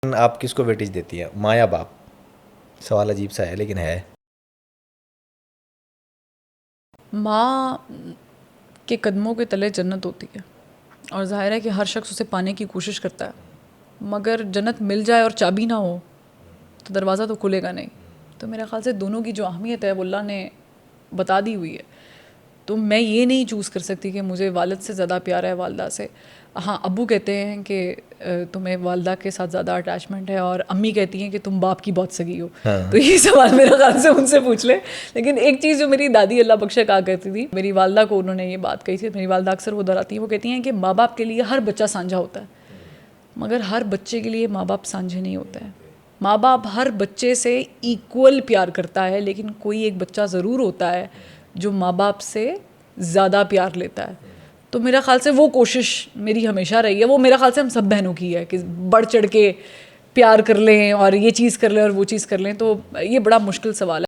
आप किसको वेटेज देती हैं, माँ या बाप? सवाल अजीब सा है लेकिन है। माँ के कदमों के तले जन्नत होती है और ज़ाहिर है कि हर शख्स उसे पाने की कोशिश करता है, मगर जन्नत मिल जाए और चाबी ना हो तो दरवाज़ा तो खुलेगा नहीं। तो मेरे ख़्याल से दोनों की जो अहमियत है वो अल्लाह ने बता दी हुई है। तो मैं ये नहीं चूज़ कर सकती कि मुझे वालिद से ज़्यादा प्यार है वालदा से। हाँ, अब्बू कहते हैं कि तुम्हें वालदा के साथ ज़्यादा अटैचमेंट है, और अम्मी कहती हैं कि तुम बाप की बहुत सगी हो। तो हाँ। ये सवाल मेरे ख्याल से उनसे पूछ ले। लेकिन एक चीज़ जो मेरी दादी अल्लाह बख्शे कहा करती थी, मेरी वालदा को उन्होंने ये बात कही थी, मेरी वालदा अक्सर वो दोहराती हैं, वो कहती हैं कि माँ बाप के लिए हर बच्चा साझा होता है, मगर हर बच्चे के लिए माँ बाप साझे नहीं होते हैं। माँ बाप हर बच्चे से इक्वल प्यार करता है, लेकिन कोई एक बच्चा ज़रूर होता है जो माँ बाप से ज़्यादा प्यार लेता है। तो मेरा ख़्याल से वो कोशिश मेरी हमेशा रही है, वो मेरा ख़्याल से हम सब बहनों की है कि बढ़ चढ़ के प्यार कर लें और ये चीज़ कर लें और वो चीज़ कर लें। तो ये बड़ा मुश्किल सवाल है।